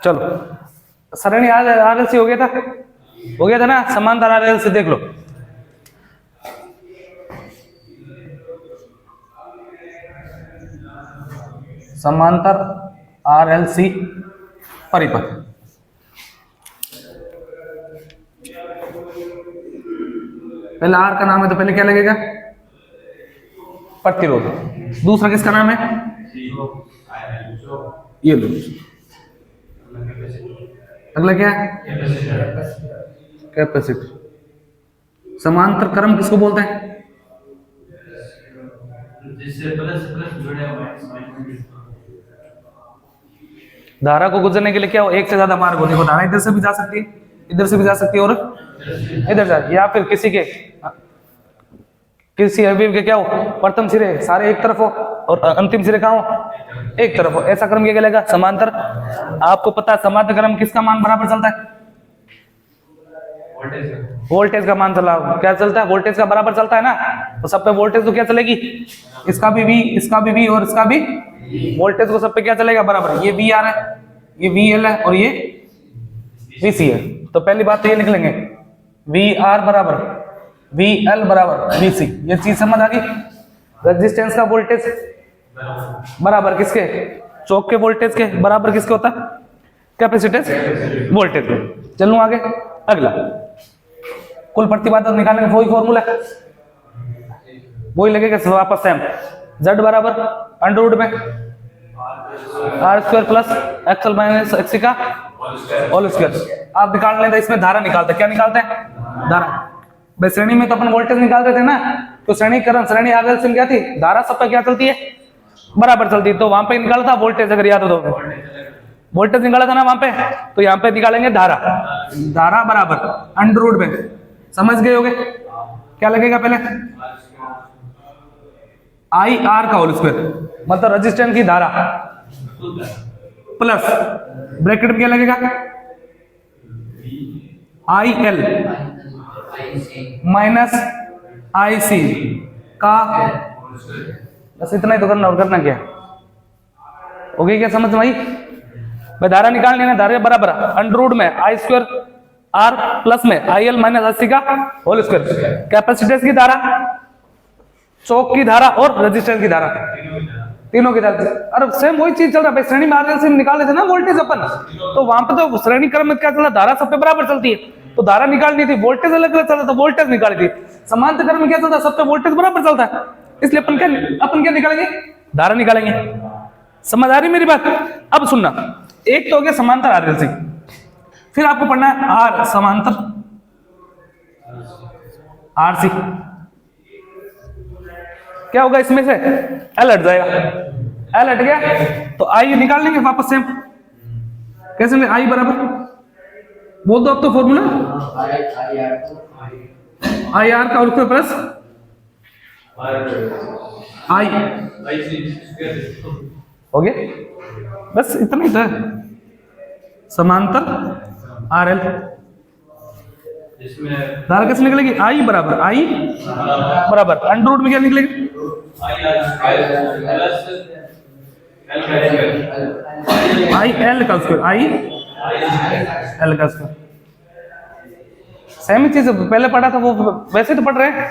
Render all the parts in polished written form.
चलो सरणी आरएलसी हो गया था, ना, समांतर आरएलसी देख लो। समांतर आरएलसी परिपथ, पहले आर का नाम है तो पहले क्या लगेगा, प्रतिरोध। दूसरा किसका नाम है, ये लो। अगला क्या है, कैपेसिटर। समांतर क्रम किसको बोलते हैं, जिससे प्लस प्लस जुड़े हुए हैं। धारा को गुजरने के लिए क्या हो, एक से ज्यादा मार्ग हो। देखो धारा इधर से भी जा सकती है, इधर से भी जा सकती है, और इधर जा, या फिर किसी अवयव के क्या हो, प्रथम सिरे सारे एक तरफ हो और अंतिम सिरे कहाँ हो, एक तरफ हो। ऐसा क्रम क्या कहलाएगा, समांतर। आपको पता है समांतर क्रम किसका मान बराबर चलता है, वोल्टेज का मान चला, क्या चलता है, वोल्टेज का बराबर चलता है ना। तो सब पे वोल्टेज तो क्या चलेगी, इसका भी V, इसका भी V और इसका भी वोल्टेज को सब पे क्या चलेगा, बराबर। ये VR है, ये VL है और ये VC है। तो पहली बात तो ये निकलेंगे, VR बराबर VL बराबर VC। ये चीज समझ आ गई। रेजिस्टेंस का वोल्टेज बराबर किसके, चौक के वोल्टेज के बराबर किसके होता है, कैपेसिटेंस वोल्टेज के। चलूं आगे। अगला कुल प्रतिबाधा निकालने का वही फॉर्मूला है, वही लगेगा वापस सेम। Z बराबर अंडर रूट में R² plus XL minus XC का होल स्क्वायर। आप निकाल लेते, इसमें धारा निकालते, क्या निकालते हैं, धारा। भाई श्रेणी में तो अपन वोल्टेज निकालते थे ना, तो श्रेणी आरएलसी में क्या थी, धारा सब पे क्या चलती है, बराबर चलती है। तो वहां पे निकाला था वोल्टेज, अगर याद हो तो वोल्टेज निकाला था ना वहां पे, तो यहाँ पे निकालेंगे धारा। धारा बराबर अंडर रूट में, समझ गए होगे क्या लगेगा, पहले IR का होल स्क्वायर, मतलब रेजिस्टेंस की धारा, प्लस ब्रैकेट में क्या लगेगा, IL माइनस IC का, बस इतना ही तो करना, और करना क्या हो गई, क्या समझ में आई। धारा निकालनी है ना, धारा बराबर अंडर रूट में I² R प्लस में IL माइनस IC का होल स्क्वायर। कैपेसिटेंस की धारा, चौक की धारा और रेजिस्टेंस की धारा, तीनों की धारा। अरे सेम वही चीज चल रहा है, श्रेणी में आरएलसी में निकाले थे ना वोल्टेज अपन, तो वहां पे तो श्रेणी क्रम में क्या चला, धारा सब पे बराबर चलती है, तो धारा निकालनी थी, वोल्टेज अलग अलग चलता था, वोल्टेज निकाली थी। समांतर क्रम में क्या चलता है, सब पे वोल्टेज बराबर चलता है, इसलिए अपन क्या निकालेंगे, धारा निकालेंगे। समझ आ रही मेरी बात। अब सुनना, एक तो हो गया समांतर आरएलसी, फिर आपको पढ़ना है आर समांतर आरसी। क्या होगा इसमें से, एल हट जाएगा, एल हट गया तो आई निकाल लेंगे वापस सेम। कैसे में, आई बराबर बोल दो अब तो फॉर्मूला, आई आर का और प्लस आई हो गया, बस इतना ही था। समांतर आरएल, धारा कैसे निकलेगी, आई बराबर अंडर रूट में क्या निकलेगी, आई एल का स्क्वायर, आई एल का स्क्वायर। सेम चीज पहले पढ़ा था, वो वैसे तो पढ़ रहे हैं,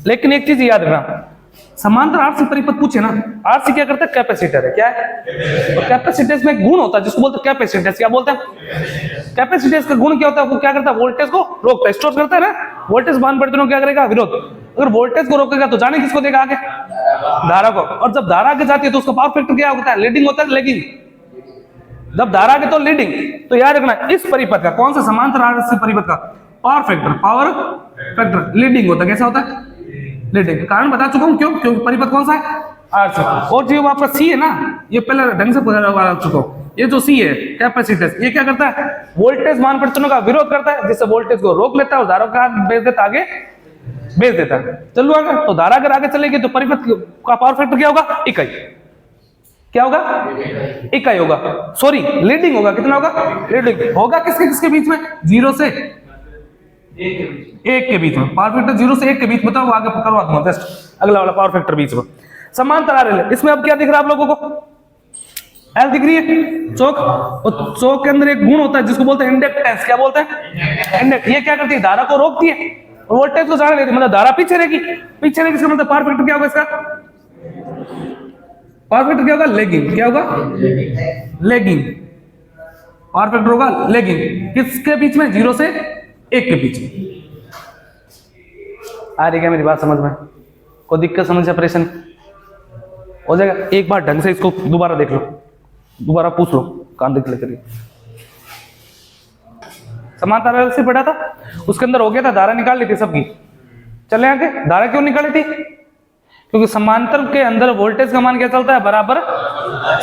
लेकिन एक चीज याद रखना, समांतर आरसी परिपथ पूछे ना, आरसी क्या करता है, कैपेसिटर है, क्या है, और कैपेसिटेंस में एक गुण होता है जिसको बोलते हैं कैपेसिटेंस। क्या बोलते हैं, कैपेसिटेंस का गुण क्या होता है, वो क्या करता है, वोल्टेज को रोकता है, स्टोर करता है ना। वोल्टेज मान परिवर्तन क्या करेगा, विरोध। अगर वोल्टेज को रोकेगा तो जाने किसको देगा, आगे धारा को। और जब धारा आगे जाती है तो उसका पावर फैक्टर क्या होता है, लीडिंग होता है, लेगिंग। जब धारा आगे तो लीडिंग, तो याद रखना इस परिपथ का, कौन सा, समांतर आरसी परिपथ का पावर फैक्टर लीडिंग होता है। कैसा होता है, लीडिंग। कारण बता चुका हूं, क्योंकि परिपथ कौन सा है, आरसी। और जो आपका सी है ना, ये पहले ढंग से बता चुका हूं, ये जो सी है कैपेसिटेंस, ये क्या करता है, वोल्टेज मान परिवर्तनों का विरोध करता है, जिससे वोल्टेज को रोक लेता है और धारा का भेज देता है, आगे भेज देता है। चलो आगे, तो धारा अगर आगे चलेगी तो परिपथ का पावर फैक्टर क्या होगा, इकाई। क्या होगा, इकाई होगा, सॉरी लीडिंग होगा। कितना होगा, लीडिंग होगा किसके किसके बीच में, 0 से 1 के बीच में। पावर फैक्टर 0 से 1 के बीच में, बताओ आगे करवा दूंगा बेस्ट, अगला वाला पावर फैक्टर बीच में। समांतर आरएल, इसमें अब क्या दिख रहा है आप लोगों को, एल दिख रही है चौक, और चौक के अंदर एक गुण होता है जिसको बोलते हैं इंडक्टेंस। क्या बोलते हैं? इंडक्ट। ये क्या करती है? धारा को रोकती है और वोल्टेज को ज्यादा लेती है, मतलब धारा पीछे रहेगी। पीछे रहेगी इसका मतलब पावर फैक्टर क्या होगा इसका? पावर फैक्टर क्या होगा? लैगिंग। क्या होगा? लैगिंग। पावर फैक्टर होगा लैगिंग। किसके बीच में? 0 से 1 के बीच में। आ रही क्या मेरी बात समझ में? कोई दिक्कत समझ ऑपरेशन हो जाएगा? एक बार ढंग से इसको दोबारा देख लो, दोबारा पूछ लो, कान देख ले करिए। समानता RLC पढ़ा था, उसके अंदर हो गया था धारा निकाल ली थी सबकी। चले आगे, धारा क्यों निकाली थी? क्योंकि समांतर के अंदर वोल्टेज का मान क्या चलता है? बराबर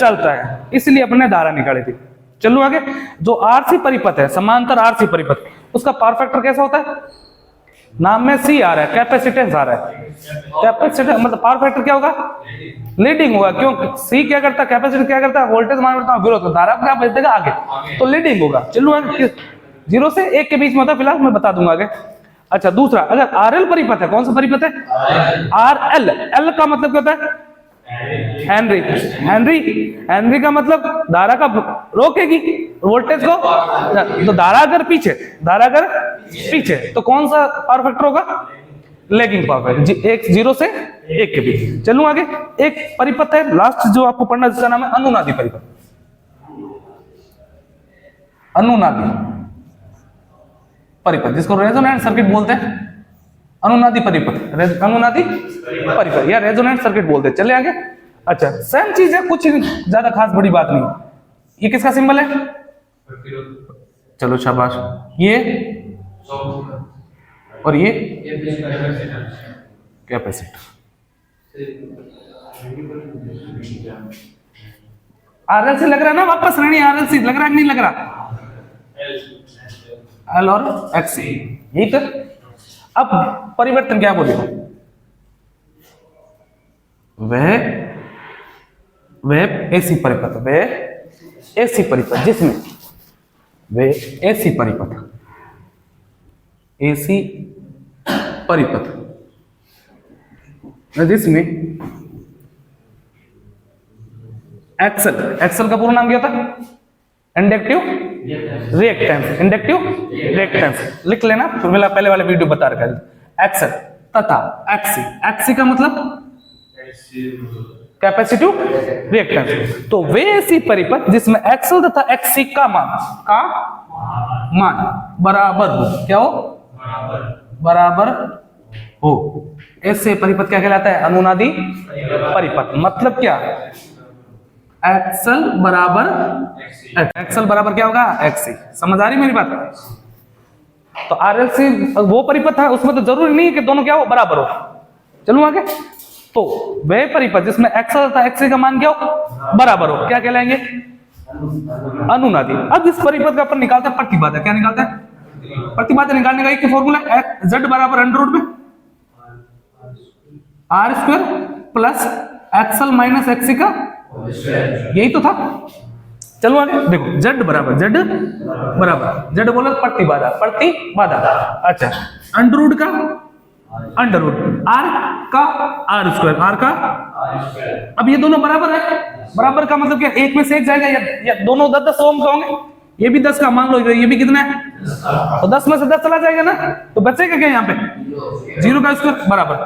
चलता है, इसलिए अपने धारा निकाली थी। चलो आगे, जो RC परिपथ है, समांतर RC परिपथ, उसका पावर फैक्टर कैसा होता है? नाम में C आ रहा है, कैपेसिटेंस आ रहा है। कैपेसिटेंस मतलब पावर फैक्टर क्या होगा? लीडिंग होगा। क्यों? C क्या करता है? कैपेसिटर क्या करता है? वोल्टेज मान करता है विरोध, धारा को क्या भेज देगा? आगे, तो लीडिंग होगा। चलो आगे, 0 से 1 के बीच में होता है, फिलहाल मैं बता दूंगा आगे। अच्छा, दूसरा, अगर RL परिपथ है, कौन सा परिपथ है? RL। L का मतलब क्या होता है? हेनरी। हेनरी, हेनरी का मतलब धारा का रोकेगी वोल्टेज को। तो धारा अगर पीछे तो कौन सा पावर फैक्टर होगा? Lagging power factor. 0 से 1 के बीच। चलूं आगे, एक परिपथ है लास्ट जो आपको पढ़ना, जिसका नाम है अनुनादी परिपथ। अनुनादी परिपथ, जिसको रेजोनेंट सर्किट बोलते हैं। अनुनादी परिपथ, अनुनादी परिपथ या रेजोनेंट सर्किट बोलते हैं। चले आगे। अच्छा, सेम चीज है, कुछ ज्यादा खास बड़ी बात नहीं। ये किसका सिंबल है? चलो शाबाश। ये और ये कैपेसिटर। RLC लग रहा है ना? वापस श्रेणी RLC लग रहा है कि नहीं लग रहा? L और XC, यही तो। अब परिवर्तन क्या बोले? वह ऐसी परिपथ, वह ऐसी परिपथ जिसमें, वह ऐसी परिपथ, ऐसी परिपथ जिसमें एक्सल का पूरा नाम क्या था? Inductive reactance. इंडक्टिव रिएक्टेंस लिख लेना, पहले वाले वीडियो बता रखा है। एक्सल तथा एक्सी का मतलब कैपेसिटिव रिएक्टेंस। तो वे ऐसी परिपथ जिसमें एक्सल तथा एक्सी का मान बराबर हो। क्या हो? बराबर हो। ऐसे परिपथ क्या कहलाता है? अनुनादी परिपथ। मतलब क्या? एक्सल बराबर क्या होगा? एक्सी। समझ आ रही मेरी बात? तो RLC वो परिपथ है, उसमें तो जरूरी नहीं है कि दोनों क्या हो? बराबर हो। चलो आगे। तो वह परिपथ जिसमें एक्सल तथा एक्सी का मान क्या हो? बराबर हो, क्या कहलाएंगे? अनुनादी। अब इस परिपथ का अपन निकालते हैं प्रतिबाधा। क्या निकालते हैं? प्रतिबाधा निकालने का एक फॉर्मूला, Z बराबर अंडर रूट में R² plus axle minus XC का, यही तो था। चलो आगे देखो, Z बोला प्रतिबाधा। अच्छा, अंडर रूट का R का R²। अब ये दोनों बराबर है। बराबर का मतलब क्या? एक में से एक जाएगा, या दोनों 10 ओम का होंगे। ये भी 10 का, मान लो ये भी कितना है? तो 10 में से 10 चला जाएगा ना, तो बचेगा क्या यहाँ पे? 0 का स्क्वायर बराबर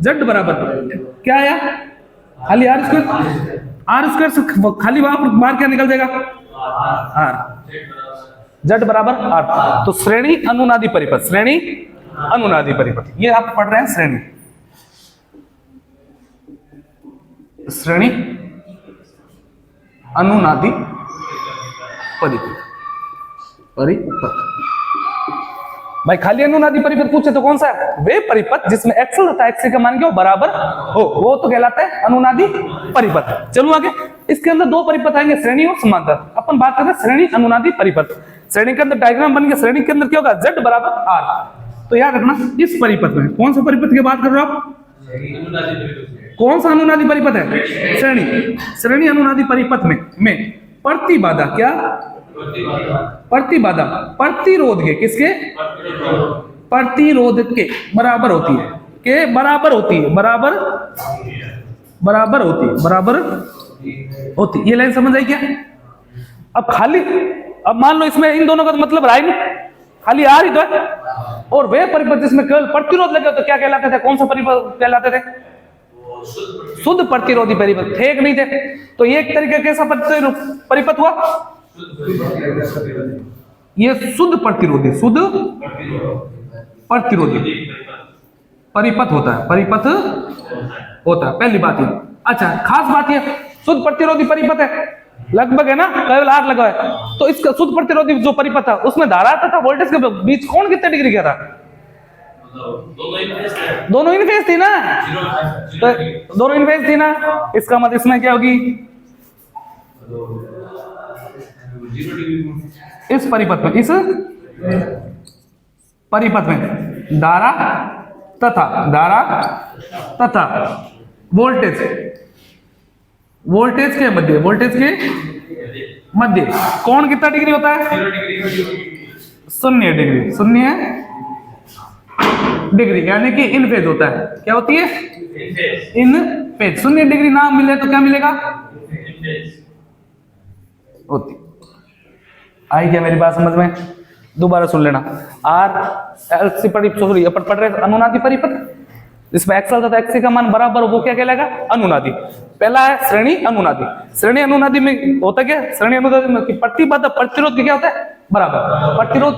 Z बराबर क्या आया? खाली R² से खाली बाहर क्या निकल जाएगा? R। Z बराबर R। तो श्रेणी अनुनादी परिपथ, श्रेणी अनुनादी परिपथ, ये आप पढ़ रहे हैं श्रेणी अनुनादी परिपथ। भाई खाली अनुनादी परिपथ पूछे तो कौन सा है? वे परिपथ जिसमें एक्सल तथा एक्सी का मान क्या हो? बराबर हो, वो तो कहलाता है अनुनादी परिपथ। चलो आगे, इसके अंदर दो परिपथ आएंगे, श्रेणी और समांतर। अपन बात करते हैं श्रेणी अनुनादी परिपथ। श्रेणी के अंदर डायग्राम बन गया, श्रेणी के अंदर क्या होगा? Z बराबर R। तो याद रखना, इस परिपथ में कौन सा परिपथ की बात कर रहे हो आप? कौन सा अनुनादी परिपथ है? श्रेणी अनुनादी परिपथ में प्रतिबाधा क्या? प्रतिबाधा प्रतिरोध के, किसके? प्रतिरोध के बराबर होती है। के बराबर होती है, बराबर होती। ये लाइन समझ आई क्या? अब खाली, अब मान लो इसमें इन दोनों का तो मतलब रहा ही नहीं, खाली आर ही तो है। और वे परिपथ जिसमें केवल प्रतिरोध लगे तो क्या कहलाते थे? कौन सा परिपथ कहलाते थे? शुद्ध प्रतिरोधी परिपथ थे कि नहीं थे? तो ये एक तरीके कैसा परिपथ हुआ? ये शुद्ध प्रतिरोधी, शुद्ध प्रतिरोधी परिपथ होता है, परिपथ होता है। पहली बात ये। अच्छा, खास बात ये, शुद्ध प्रतिरोधी परिपथ है लगभग, है ना, केवल आर लगा है। तो इसका शुद्ध प्रतिरोधी जो परिपथ था उसमें धारा तथा वोल्टेज के बीच कौन कितने डिग्री का था? दोनों इन फेज थी ना, तो दोनों इन फेज थी ना। इसका मतलब इसमें क्या होगी? इस परिपथ में, इस परिपथ में धारा तथा वोल्टेज, वोल्टेज के मध्य कौन कितना डिग्री होता है? 0 डिग्री, 0 डिग्री, यानी कि इन फेज होता है। क्या होती है? इन फेज। 0 डिग्री ना मिले तो क्या मिलेगा? होती। आई क्या मेरी बात समझ में? दोबारा सुन लेना। आर एल सी सॉरी अपन पढ़ रहे अनुनादी परिपथ, इसमें एक्सल तथा एक्सी का मान बराबर, वो क्या कहलाएगा? अनुनादी। पहला है श्रेणी अनुनादी। श्रेणी अनुनादी में होता क्या? श्रेणी अनुनादी में प्रतिबाधा प्रतिरोध के क्या होता है? बराबर। प्रतिरोध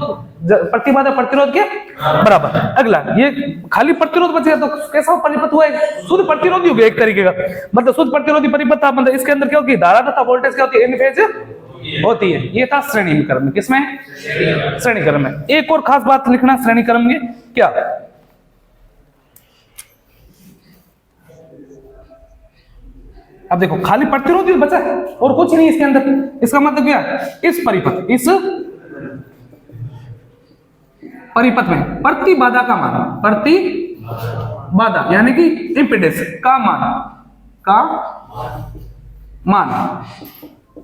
प्रतिबाधा प्रतिरोध के बराबर। अगला ये खाली प्रतिरोध बचेगा तो कैसा परिपथ हुआ? शुद्ध प्रतिरोधी हो गया एक तरीके का। मतलब शुद्ध प्रतिरोधी परिपथ था, मतलब इसके अंदर क्या होगी? धारा तथा वोल्टेज क्या होती है? इन फेज होती है। ये था श्रेणी क्रम में। किसमें? श्रेणी क्रम में। एक और खास बात लिखना श्रेणी क्रम में क्या? अब देखो खाली प्रतिरोधी बचा है और कुछ नहीं इसके अंदर। इसका मतलब क्या? इस परिपथ, इस परिपथ में प्रतिबाधा का मान, प्रतिबाधा यानी कि इंपेडेंस का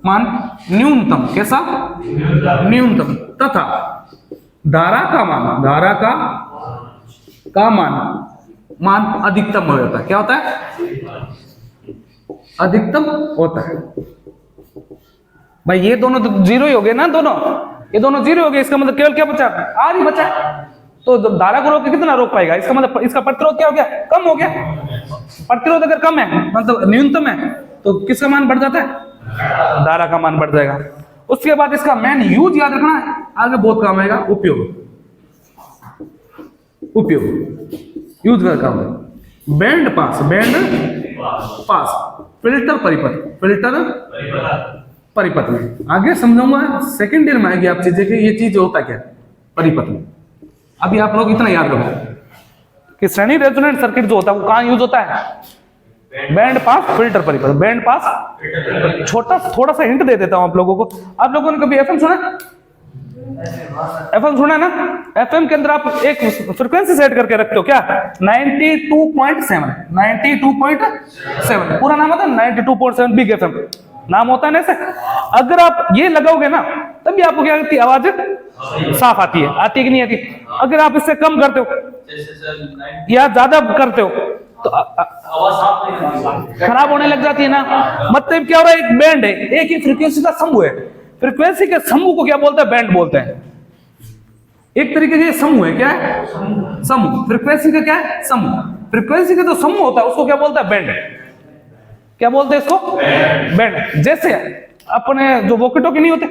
मान न्यूनतम, कैसा? न्यूनतम, तथा धारा का मान अधिकतम हो जाता है। क्या होता है? अधिकतम होता है। भाई ये दोनों तो जीरो ही हो गए ना, दोनों ये दोनों जीरो हो गए। इसका मतलब केवल क्या बचा? आर ही बचा। तो धारा को रोक के कितना रोक पाएगा? इसका मतलब इसका प्रतिरोध क्या हो गया? कम हो गया। प्रतिरोध अगर कम है, मतलब न्यूनतम है, तो किसका मान बढ़ जाता है? धारा का मान बढ़ जाएगा। उसके बाद इसका मेन यूज याद रखना है, आगे बहुत काम आएगा। उपयोग यूज का काम है। बैंड पास फिल्टर परिपथ में आगे समझाऊंगा। सेकेंड ईयर में आएगी आप चीजें कि ये चीज होता क्या परिपथ में। अभी आप लोग इतना याद रखो कि श्रेणी रेजोनेंट सर्किट जो होता है वो कहां यूज होता है? बैंड पास फिल्टर परिपथ। बैंड पास थोड़ा सा हिंट दे देता हूं आप लोगों को। आप लोगों ने कभी एफएम सुना? एफएम सुना ना? एफएम के अंदर आप एक फ्रीक्वेंसी सेट करके रखते हो क्या? 92.7 पूरा नाम होता है 92.7 बिग एफएम नाम होता है ना ऐसे। अगर आप ये लगाओगे ना तभी आपको क्या करती है? आवाज साफ आती है कि नहीं आती? अगर आप इससे कम करते हो या ज्यादा करते हो तो खराब होने लग जाती है ना। मतलब क्या हो रहा है? एक बैंड है, एक ही फ्रीक्वेंसी का समूह है। फ्रीक्वेंसी के समूह को क्या बोलते हैं? बैंड बोलते हैं। एक तरीके से समूह है। क्या है? समूह। फ्रीक्वेंसी का क्या है? समूह। फ्रीक्वेंसी का जो समूह होता है उसको क्या बोलता है? बैंड। क्या बोलते हैं इसको? बैंड। जैसे अपने जो वॉकी-टॉकी नहीं होते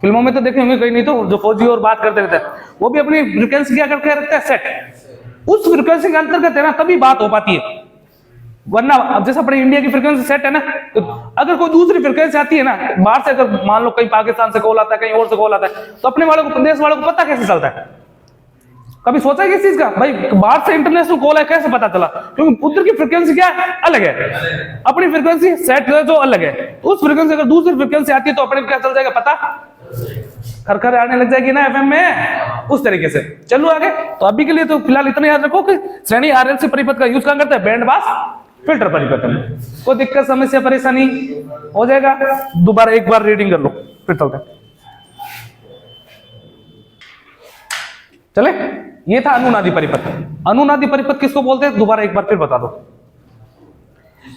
फिल्मों में तो देखे होंगे, कहीं नहीं तो जो फौजी और बात करते रहते हैं वो भी अपनी फ्रीक्वेंसी क्या करके रखते हैं? सेट। उस फ्रीक्वेंसी के अंतर्गत है ना तभी बात हो पाती है। वरना अब जैसे अपने इंडिया की फ्रीक्वेंसी सेट है ना, तो अगर कोई दूसरी फ्रीक्वेंसी आती है ना बाहर से, अगर मान लो कहीं पाकिस्तान से कॉल आता है, कहीं और से कॉल आता है, तो अपने वालों को, प्रदेश वालों को पता कैसे चलता है? कभी सोचा है किस चीज का? भाई बाहर से इंटरनेशनल कॉल है, कैसे पता चला? क्योंकि उधर की फ्रीक्वेंसी क्या है? अलग है। अपनी फ्रीक्वेंसी सेट जो अलग है, उस फ्रीक्वेंसी अगर दूसरी फ्रीक्वेंसी आती है तो अपने क्या चल जाएगा पता? खरखर आने लग जाएगी ना एफएम में, उस तरीके से। चलो आगे। तो अभी के लिए तो फिलहाल इतना याद रखो कि श्रेणी आरएलसी परिपथ का यूज कहां करते हैं? बैंड पास फिल्टर परिपथ में। कोई दिक्कत समस्या परेशानी हो जाएगा? दोबारा एक बार रीडिंग कर लो फिर चलते हैं। चले, ये था अनुनादी परिपथ। अनुनादी परिपथ किसको बोलते हैं? दोबारा एक बार फिर बता दो।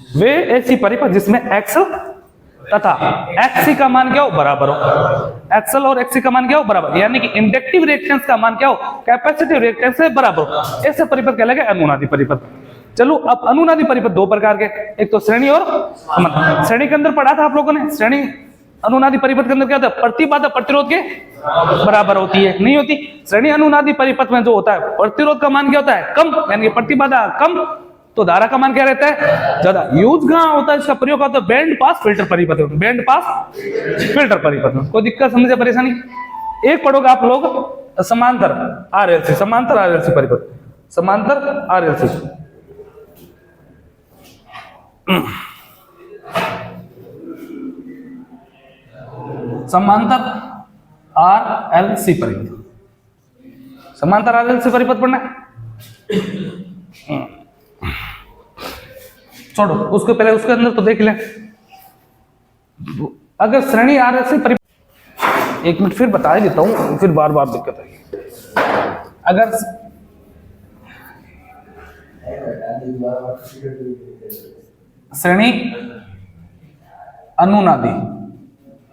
वे ऐसी परिपथ जिसमें एक्स तथा एक्सी का मान क्या हो, बराबर हो। एक्सल और एक्सी का मान क्या हो, बराबर, यानी कि इंडक्टिव रिएक्टेंस का मान क्या हो, कैपेसिटिव रिएक्टेंस से बराबर हो। ऐसे परिपथ कहलाएगा अनुनादी परिपथ। चलो अब अनुनादी परिपथ दो प्रकार के, एक तो श्रेणी और समांतर। श्रेणी के अंदर पढ़ा था आप लोगों ने, श्रेणी अनुनादी परिपथ के अंदर क्या होता है, प्रतिबाधा प्रतिरोध के बराबर होती है, नहीं होती। श्रेणी अनुनादी परिपथ में जो होता है प्रतिरोध का मान क्या होता है, कम, यानी कि प्रतिबाधा कम, तो धारा का मान क्या रहता है, ज्यादा। यूज कहां होता है इसका प्रयोग होता है, बैंड पास फिल्टर परिपथ में, बैंड पास फिल्टर परिपथ में। कोई दिक्कत समझे परेशानी? एक पढ़ोगे आप लोग समांतर आरएलसी, समांतर आरएलसी परिपथ, समांतर आरएलसी, समांतर आरएलसी परिपथ, समांतर आरएलसी परिपथ पढ़ना है। छोड़ो उसको, पहले उसके अंदर तो देख ले। अगर श्रेणी आरएलसी परिपथ, एक मिनट फिर बता देता हूं, फिर बार बार दिक्कत आएगी। अगर श्रेणी अनुनादी,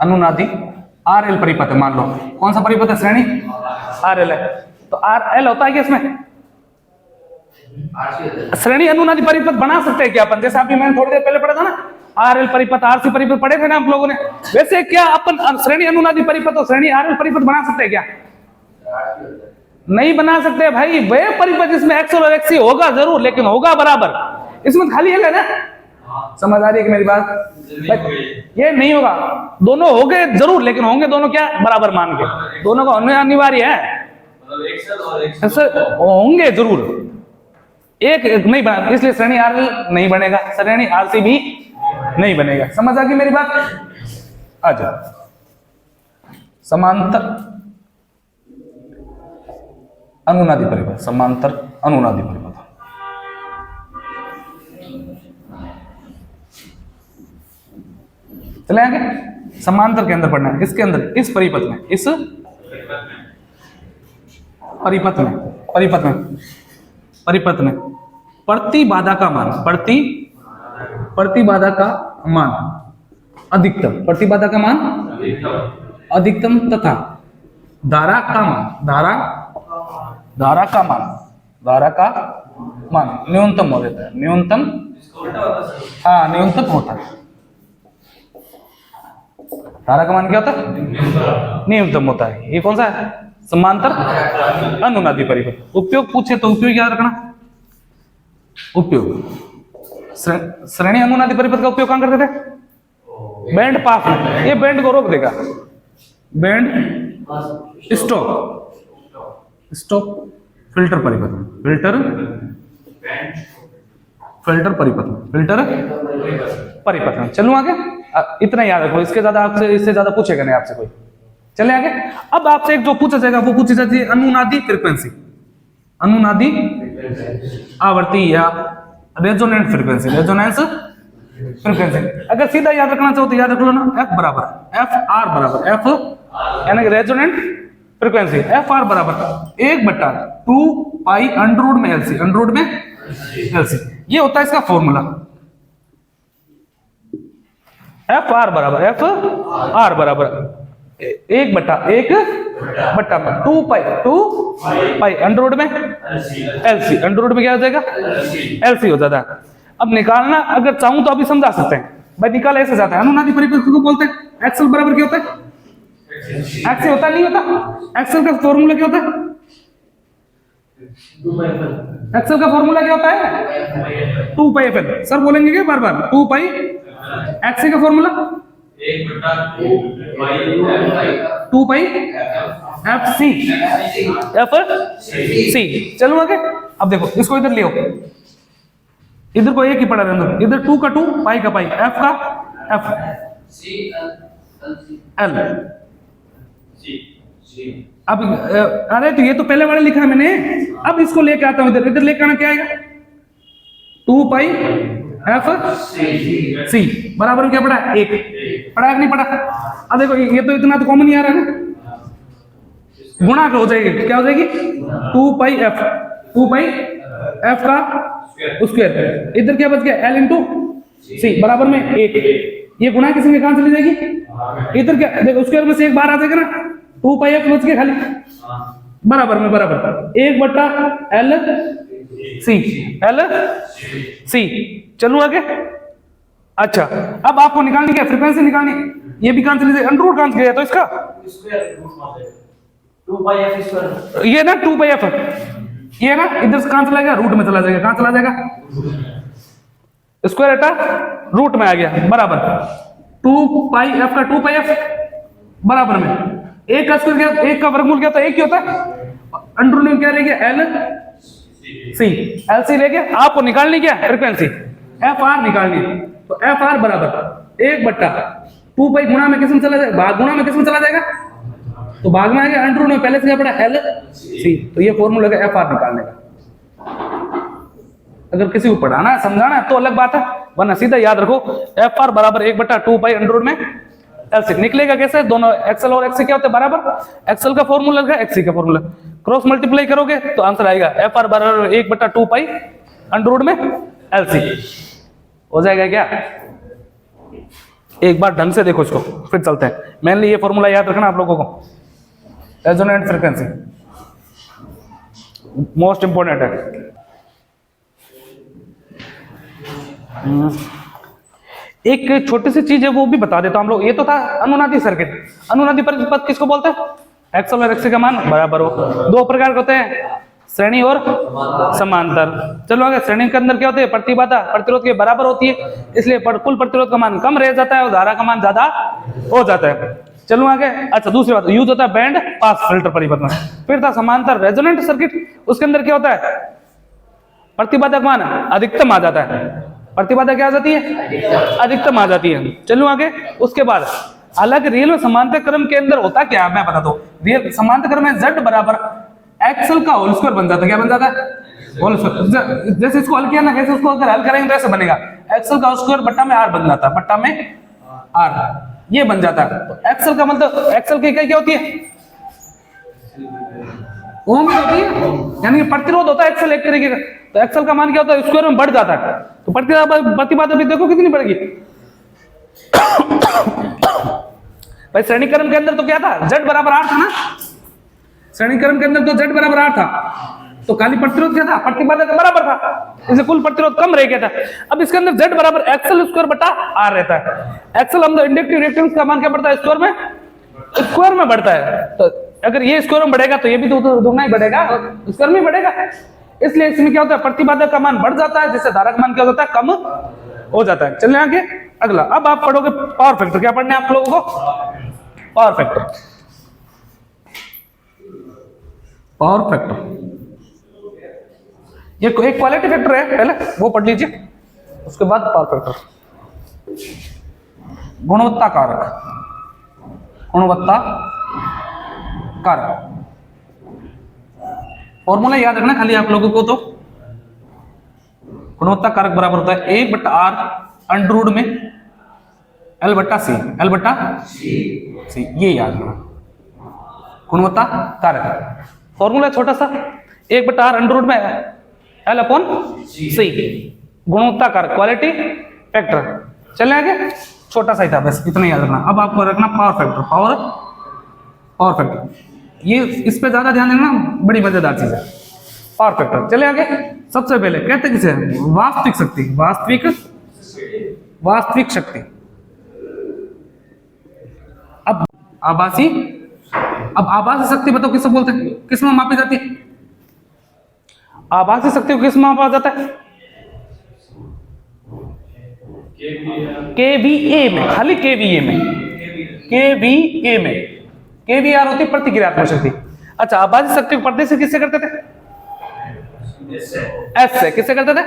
अनुनादी आरएल परिपथ है, मान लो कौन सा परिपथ है, श्रेणी आरएल है, तो आरएल होता है क्या इसमें, श्रेणी अनुनादी परिपथ बना सकते हैं क्या अपन, जैसे अभी मैंने थोड़ी देर पहले पढ़ा था ना, आरएल परिपथ आरसी परिपथ पढ़े थे ना आप लोगों ने, वैसे क्या अपन श्रेणी अनुनादी परिपथ और श्रेणी आरएल परिपथ बना सकते हैं क्या? नहीं बना सकते भाई। वे परिपथ जिसमें एक्स और एक्सी होगा जरूर, लेकिन होगा बराबर, इसमें खाली है ना, समझ आ रही है कि मेरी बात? ये नहीं होगा, दोनों होंगे जरूर, लेकिन होंगे दोनों क्या, बराबर मान के, दोनों का होना अनिवार्य है, होंगे जरूर, एक नहीं बना, इसलिए श्रेणी आरएल नहीं बनेगा, श्रेणी आरसी भी नहीं बनेगा। समझ आ गई मेरी बात? आ जाओ समांतर अनुनादी परिपथ, समांतर अनुनादी परिपथ, चले आगे। समांतर के अंदर पढ़ना है, इसके अंदर, इस परिपथ में, इस परिपथ में, परिपथ में, परिपथ में प्रतिबाधा का मान, प्रतिबाधा का मान अधिकतम, प्रतिबाधा का मान अधिकतम तथा धारा का मान, धारा का मान, धारा का मान न्यूनतम हो जाता है, न्यूनतम, हाँ न्यूनतम होता है। धारा का मान क्या होता है, न्यूनतम होता है। ये कौन सा है, समांतर अनुनादी परिपथ। उपयोग पूछे तो उपयोग याद रखना, उपयोग श्रेणी अनुनादी परिपथ का उपयोग कहां करते थे, बैंड पास में, ये बैंड को रोक देगा, बैंड स्टॉप, स्टॉप फिल्टर परिपथ में, फिल्टर परिपथ में, फिल्टर परिपथ में। चलूं आगे, इतना याद रखो, इसके ज्यादा आपसे, इससे ज्यादा पूछेगा नहीं आपसे कोई। चले आगे। अब आपसे एक जो पूछा जाएगा वो पूछी जाती है अनुनादी फ्रीक्वेंसी, अनुनादी आवृत्ति या रेजोनेंट फ्रीक्वेंसी, रेजोनेंस फ्रीक्वेंसी। अगर सीधा याद रखना चाहो तो याद रख लो ना, एफ बराबर एफ आर बराबर एफ, यानी कि रेजोनेंट फ्रीक्वेंसी एफ आर बराबर 1/2 पाई अंडररूट में एलसी, अंडररूट में एलसी। ये होता है इसका फॉर्मूला, एफ आर बराबर 1/2 पाई अंडररूट में एलसी, अंडररूट में क्या हो जाएगा, एलसी हो जाता है। अब निकालना अगर चाहूं तो अभी समझा सकते हैं भाई, निकाला ऐसे जाता है। अनुनादी परिपथ को बोलते हैं एक्सल बराबर क्या होता है, एक्स होता नहीं होता, एक्सल का फॉर्मूला क्या होता है, एक्सल का फॉर्मूला क्या होता है, 2 पाई एफ। सर बोलेंगे क्या बार बार, 2 पाई एक्स का फॉर्मूला 2 पाई एफ सी, एफ सी। चलो आगे। अब देखो इसको इधर ले आओ, इधर को एक ही पड़ा रहने दो, इधर 2 का 2 पाई का पाई, एफ का एफ, एल। अब अरे तो ये तो पहले वाला लिखा है मैंने, अब इसको लेके आता हूं इधर, इधर लेके आना क्या आएगा, 2 पाई एफ सी बराबर क्या पड़ा, 1 पड़ा कि नहीं पड़ा। अब देखो ये तो इतना तो कॉमन ही आ रहा है ना, गुणा हो जाएगी, क्या हो जाएगी, 2 पाई एफ का स्क्वायर, इधर क्या बच गया, एल इंटू सी बराबर में 1, ये गुणा किसी में कहां चली जाएगी, इधर क्या देखो स्क्वायर में से एक बाहर आ जाएगा ना, 2 पाई एफ बच के खाली बराबर में बराबर 1 बटा एल सी। चलूं आगे। अच्छा अब आपको निकालनी क्या, फ्रीक्वेंसी निकालनी, ये भी कहां चली जाएगी, अंडर रूट कहां गया तो इसका 2 पाई एफ स्क्वायर, ये ना 2 पाई एफ, ये ना इधर से कहां चला जाएगा, रूट में चला जाएगा, कहां चला जाएगा, स्क्वायर हटा रूट में आ गया बराबर 2 पाई एफ का 2 पाई एफ बराबर में एक का स्क्वायर क्या, एक का वर्गमूल क्या होता है, एक ही होता है, अंडर रूट में क्या रह गया एल सी रह गया। आपको निकालनी क्या फ्रीक्वेंसी, एफ आर निकालनी है, तो एफ आर बराबर 1 बट्टा 2 पाई गुणा में किसमें चला जाएगा, भाग गुणा में किसमें चला जाएगा, तो भाग में आ गया, अंडर रूट में पहले से क्या पड़ा एल सी, तो ये फॉर्मूला है एफ आर निकालने का। अगर किसी को पढ़ाना है समझाना है तो अलग बात है, वरना सीधा याद रखो एफ आर बराबर 1 बट्टा 2 पाई अंडर रूट में एल सी। निकलेगा कैसे, दोनों एक्सएल और एक्सी क्या होते हैं बराबर, एक्सएल का फॉर्मूला लगा एक्सी का फॉर्मूला, क्रॉस मल्टीप्लाई करोगे तो आंसर आएगा एफ आर बराबर 1 बट्टा 2 पाई अंडर रूट में एल सी। हो जाएगा क्या, एक बार ढंग से देखो इसको फिर चलते हैं। मेनली ये फॉर्मूला याद रखना आप लोगों को, रेजोनेंट फ्रीक्वेंसी मोस्ट इंपोर्टेंट है। एक छोटी सी चीज है वो भी बता देता हूं हम लोग, ये तो था अनुनादी सर्किट। अनुनादी परिपथ किसको बोलते हैं, एक्सएल और एक्सी का मान बराबर हो, दो प्रकार के होते हैं, श्रेणी और समांतर। चलो आगे, श्रेणी के अंदर क्या होते हैं, प्रतिबाधा प्रतिरोध के बराबर होती है, इसलिए कुल प्रतिरोध का मान कम रह जाता है और धारा का मान ज्यादा हो जाता है। चलो आगे। अच्छा दूसरी बात, यूज होता है बैंड पास फिल्टर परिपथ में। फिर था समांतर रेजोनेंट सर्किट, उसके अंदर क्या होता है, प्रतिबाधा का मान अधिकतम आ जाता है, प्रतिबाधा क्या आ जाती है, अधिकतम आ जाती है। चलो आगे। उसके बाद हालांकि रियल में समांतर क्रम के अंदर होता क्या है मैं बता दूं, रियल समांतर क्रम में Z बराबर एक्सएल का होल स्क्वायर बन जाता है, क्या बन जाता है, होल स्क्वायर। जैसे इसको हल किया ना, कैसे उसको अगर हल करेंगे तो ऐसे बनेगा, एक्सएल का होल स्क्वायर बट्टा में आर बन जाता है, बट्टा में आर ये बन जाता है। तो एक्सएल का मतलब एक्सएल की इकाई क्या होती है, ओम ही होती है, यानी कि प्रतिरोध होता है एक्सएल एक तरीके का। तो एक्सएल का मान क्या होता है, स्क्वायर में बढ़ जाता है, तो प्रतिबाधा भी देखो कितनी बढ़ेगी। भाई श्रेणी क्रम के अंदर तो क्या था, Z बराबर R था ना, श्रेणी क्रम के अंदर तो Z बराबर R था, तो खाली प्रतिरोध क्या था, प्रतिबाधा के बराबर था, इसलिए कुल प्रतिरोध कम रह गया था। अब इसके अंदर Z बराबर एक्सएल स्क्वायर बटा R रहता है। एक्सएल हम इंडक्टिव रिएक्टेंस का मान क्या बढ़ता है, स्क्वायर में बढ़ता है। तो अगर ये स्क्वायर में बढ़ेगा तो ये भी तो दोगुना ही बढ़ेगा, स्क्वायर में बढ़ेगा, इसलिए इसमें क्या होता है, प्रतिबाधा का मान बढ़ जाता है, जिससे धारा का मान क्या होता है, कम हो जाता है। चलिए आगे अगला। अब आप पढ़ोगे पावर फैक्टर, क्या पढ़ने आप लोगों को, पावर फैक्टर। पावर फैक्टर ये एक क्वालिटी फैक्टर है, पहले वो पढ़ लीजिए, उसके बाद पावर फैक्टर। गुणवत्ता कारक, गुणवत्ता कारक फॉर्मूला याद रखना खाली आप लोगों को। तो गुणवत्ता कारक बराबर होता है 1 बट्टा आर अंडर रूट में एल बट्टा सी, एल बट्टा सी, ये याद रखना गुणवत्ता कारक। फॉर्मूला छोटा सा, 1 बट्टा आर अंडर रूट में एल अपॉन सी, गुणवत्ता कारक क्वालिटी फैक्टर। चले आगे, छोटा सा ही था बस, इतना याद रखना। अब आपको रखना पावर फैक्टर, पावर फैक्टर, ये इस पे ज्यादा ध्यान देना, बड़ी मजेदार चीज है पावर फैक्टर। चले आगे। सबसे पहले कहते किसे, वास्तविक शक्ति, वास्तविक शक्ति। अब आभासी, अब आभासी शक्ति बताओ किसको बोलते हैं, किस में मापी जाती है, आभासी शक्ति को किस में मापा जाता है, केवीए में, खाली केवीए में, केवीए में, केवीआर होती प्रतिक्रियात्मक शक्ति। अच्छा आभासी शक्ति को परदेश से किससे करते थे, एस से, किससे करते थे,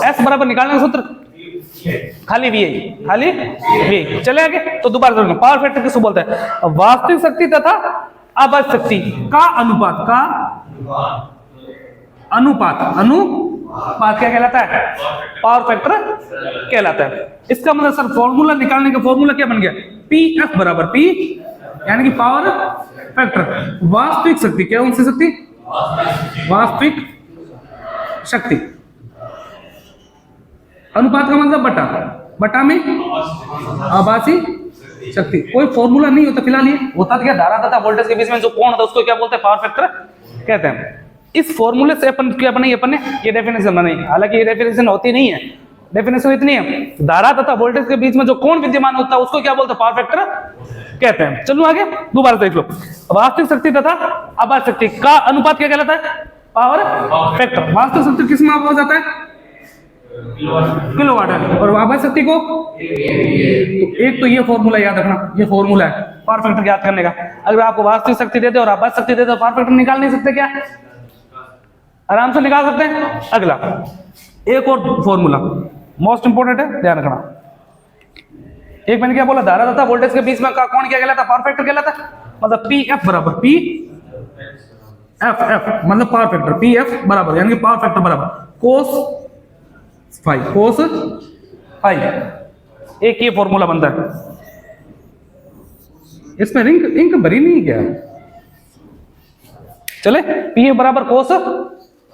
एस बराबर निकालने का सूत्र खाली वी, खाली वी। चले आगे। तो दोबारा समझो, पावर फैक्टर किसको बोलते हैं, वास्तविक शक्ति तथा आभासी शक्ति का अनुपात, का अनुपात क्या कहलाता है, पावर फैक्टर कहलाता है। इसका मतलब सर फॉर्मूला निकालने का फॉर्मूला क्या बन गया, पी एफ बराबर पी, यानी कि पावर फैक्टर वास्तविक शक्ति, क्या उनसे शक्ति, वास्तविक शक्ति, अनुपात का मतलब बटा, बटा में आभासी शक्ति। कोई फॉर्मूला नहीं होता फिलहाल, ये होता क्या, धारा तथा वोल्टेज के बीच में जो कोण होता है उसको क्या बोलते हैं, पावर फैक्टर कहते हैं। इस फॉर्मूले से अपन क्या बनाई, अपन ने ये डेफिनेशन बनाई, हालांकि ये डेफिनेशन होती नहीं है, डेफिनेशन इतनी है, धारा तथा वोल्टेज के बीच में जो कोण विद्यमान होता है उसको क्या बोलते हैं, पावर फैक्टर कहते हैं। चलो आगे दोबारा देख लो, वास्तविक शक्ति तथा आभासी शक्ति का अनुपात क्या कहलाता है, पावर फैक्टर। वास्तविक शक्ति किस में हो जाता है, किलोवाट है, और आभासी शक्ति को तो एक तो ये फॉर्मूला याद रखना, ये फॉर्मूला है पावर फैक्टर याद करने का। अगर आपको वास्तविक शक्ति देते और आभासी शक्ति देते तो पावर फैक्टर निकाल नहीं सकते क्या, आराम से निकाल सकते हैं। अगला एक और फॉर्मूला मोस्ट इंपोर्टेंट है, ध्यान रखना। एक मैंने क्या बोला, धारा तथा वोल्टेज के बीच में का कौन क्या कहलाता, पावर फैक्टर कहलाता, मतलब पी एफ बराबर पी एफ एफ मतलब पावर फैक्टर, पी एफ बराबर यानी कि पावर फैक्टर बराबर कोस फाइव, कोस फाइव, एक ये फॉर्मूला बनता है। इसमें इंक भरी नहीं क्या, चले पी एफ बराबर कोस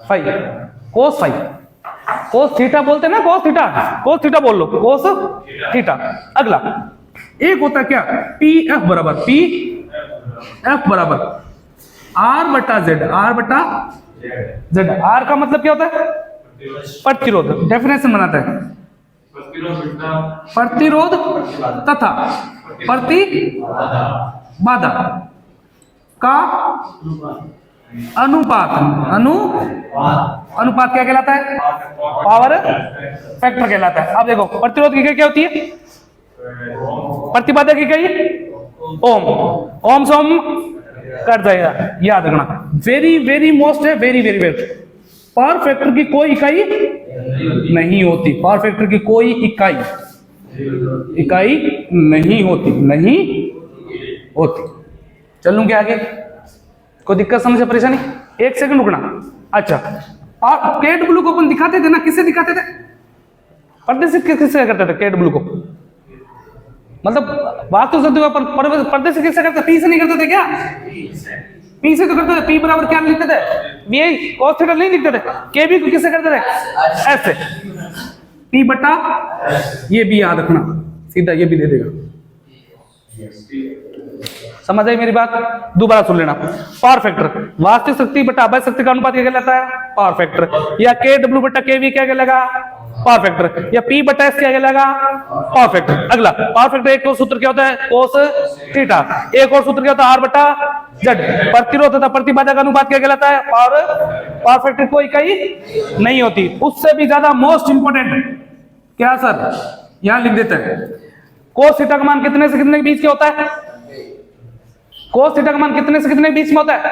फाइव, कोस फाइव, कोस थीटा बोलते हैं ना, कोस थीटा बोल लो, कोस थीटा। अगला एक होता है क्या, पी एफ बराबर पी एफ बराबर आर बटा जेड, आर बटा जेड। आर का मतलब क्या होता है, प्रतिरोध, डेफिनेशन बनाता है, प्रतिरोध तथा प्रतिबाधा का अनुपात, अनुपात क्या कहलाता है, पावर फैक्टर कहलाता है। अब देखो प्रतिरोध की क्या होती है, प्रतिबाधा की क्या, ओम, ओम से ओम कट जाएगा, याद रखना। वेरी वेरी मोस्ट है, very very very, power factor की कोई इकाई नहीं होती, पावर फैक्टर की कोई इकाई नहीं होती। चलूं क्या आगे, कोई दिक्कत समझे परेशानी, एक सेकंड रुकना। अच्छा, और कैट ब्लू को अपन दिखाते थे ना, किससे दिखाते थे, प्रदर्शित किससे करते थे कैट ब्लू को, मतलब वास्तविक शक्ति को प्रदर्शित किससे करते, पी से नहीं करते थे क्या, पी से तो करते थे, पी बराबर क्या लिखते थे, ये cos थीटा नहीं लिखते थे, के बी को किससे करते थे, एस से, पी बटा, ये भी याद रखना, सीधा ये भी दे देगा। समझ आई मेरी बात, दोबारा सुन लेना। पावर फैक्टर वास्तविक शक्ति बटा आभासी शक्ति का अनुपात क्या कहलाता है, पावर फैक्टर। या के डब्ल्यू बटा के वी क्या कहलाएगा, पावर फैक्टर। या पी बटा एस क्या कहलाएगा, पावर फैक्टर। अगला पावर फैक्टर एक और सूत्र क्या होता है, कोस थीटा। एक और सूत्र क्या होता है, आर बटा जेड। प्रतिरोध तथा प्रतिबाधा का अनुपात क्या कहलाता है, पावर फैक्टर कोई इकाई नहीं होती। उससे भी ज्यादा मोस्ट इंपोर्टेंट क्या सर, यहां लिख देते हैं, कोस थीटा का मान कितने से कितने के बीच क्या होता है, कोस थीटा का मान कितने से कितने के बीच में होता है,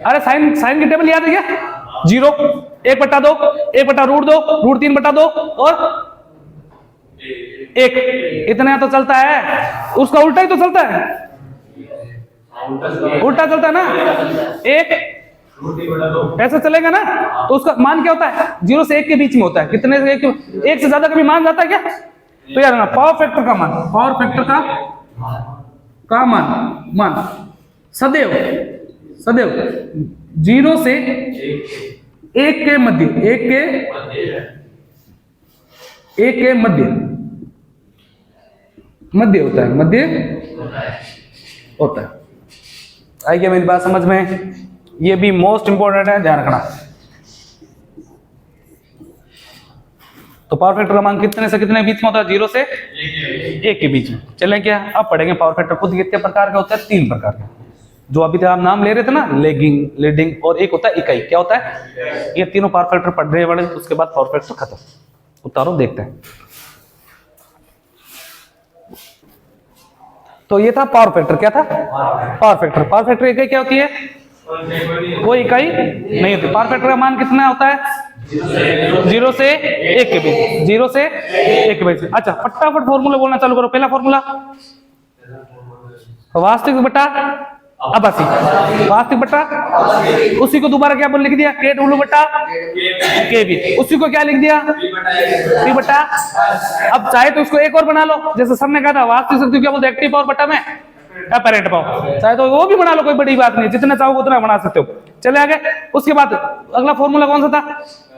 अरे साइन की टेबल याद है क्या, 0, 1/2, 1/√2, √3 बटा 2 और 1, इतना तो चलता है। उसका उल्टा ही तो चलता है, उल्टा चलता है ना, 1 ऐसा चलेगा ना, तो उसका मान क्या होता है, 0 से 1 के बीच में होता है। कितने से 1 से ज्यादा कभी मान जाता है क्या, तो यार ना पावर फैक्टर का मान, पावर फैक्टर का मान सदैव 0 से 1 के मध्य, 1 के मध्य होता है। आई क्या मेरी बात समझ में, ये भी मोस्ट इंपोर्टेंट है, ध्यान रखना। तो पावर फैक्टर का मान कितने से कितने बीच में होता है, 0 से 1 के बीच में। चलें क्या, अब पढ़ेंगे पावर फैक्टर खुद कितने प्रकार का होता है, 3 प्रकार का, जो अभी तक आप नाम ले रहे थे ना, लेगिंग, लीडिंग और एक होता है इकाई। क्या होता है, ये तीनों पावर फैक्टर पढ़ रहे बड़े, उसके बाद पावर फैक्टर खत्म। उतारो देखते हैं। तो ये था पावर फैक्टर, क्या था, पावर फैक्टर। पावर फैक्टर इकाई क्या होती है, कोई इकाई नहीं होती। पावर फैक्टर का मान कितना होता है, 0 से 1 के बीच, 0 से 1 के बीच। अच्छा, फटाफट फॉर्मूला बोलना चालू करो। पहला फॉर्मूला वास्तविक बटा आभासी, वास्तविक बटा, उसी को दोबारा क्या बोल लिख दिया, के डब्ल्यू बटा के बी, उसी को क्या लिख दिया, पी बटा। अब चाहे तो उसको एक और बना लो, जैसे सर ने कहा था वास्तविक शक्ति क्या बोलते, एक्टिव पावर बटा में अपैरेंट पावर। चाहे तो वो भी बना लो, कोई बड़ी बात नहीं, जितना चाहो उतना बना सकते हो। चले आगे। उसके बाद अगला फॉर्मूला कौन सा था,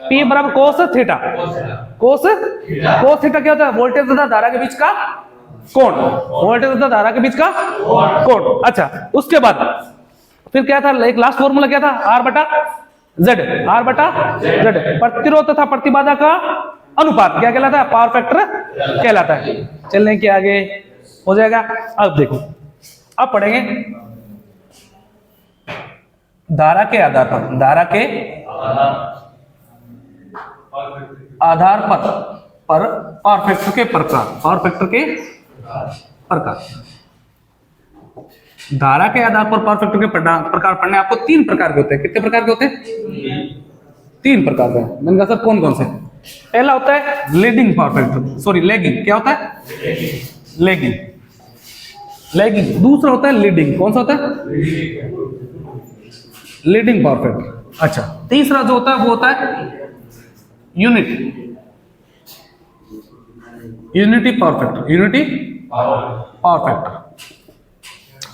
P बराबर कोस थीटा। कोस थीटा क्या होता है? वोल्टेज तथा धारा के बीच का कोण। वोल्टेज तथा धारा के बीच का कोण। अच्छा, उसके बाद फिर क्या था? एक लास्ट फॉर्मूला क्या था? R बटा Z। R बटा Z प्रतिरोध तथा प्रतिबाधा का अनुपात क्या कहलाता है? पावर फैक्टर कहलाता है। चलने के आगे हो जाएगा। अब देखो, अब पढ़ेंगे धारा के आधार पर, धारा के आधार पर पावर फैक्टर के प्रकार, पावर फैक्टर के प्रकार। धारा के आधार पर पावर फैक्टर के प्रकार पढ़ने आपको 3 प्रकार के होते हैं। कितने प्रकार के होते हैं? 3 प्रकार के। मैंने कहा सर कौन कौन से? पहला होता है leading power factor, sorry lagging. क्या होता है? लेगिंग। लेगिंग। दूसरा होता है लीडिंग। कौन सा होता है? Leading power factor. अच्छा, तीसरा जो होता है वो होता है unity power factor. Unity power factor.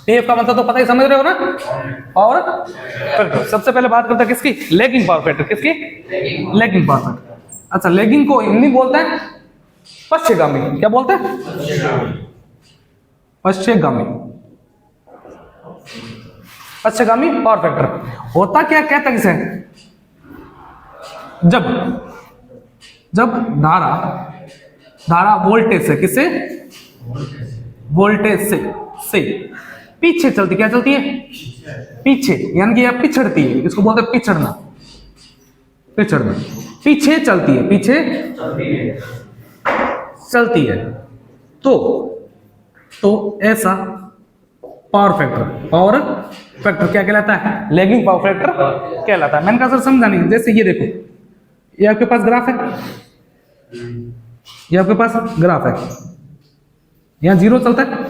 TF का मतलब तो पता ही, समझ रहे हो ना? Power factor. सबसे पहले बात करते हैं किसकी? Lagging power factor. किसकी? Lagging power factor. अच्छा, लेगिंग को हिंदी बोलते हैं पश्चगामी। क्या बोलते हैं? पश्चगामी। पश्चगामी पावर फैक्टर। होता क्या कहता किसे? जब धारा वोल्टेज से, किससे? वोल्टेज से पीछे चलती। क्या चलती है? पीछे, यानी कि यह पिछड़ती है। इसको बोलते हैं पिछड़ना। पीछे चलती है, पीछे चलती है तो ऐसा पावर फैक्टर क्या कहलाता है? लैगिंग पावर फैक्टर कहलाता है। मैंने कहा सर समझा नहीं। जैसे ये देखो, ये आपके पास ग्राफ है, ये आपके पास ग्राफ है, यहां 0 चलता है,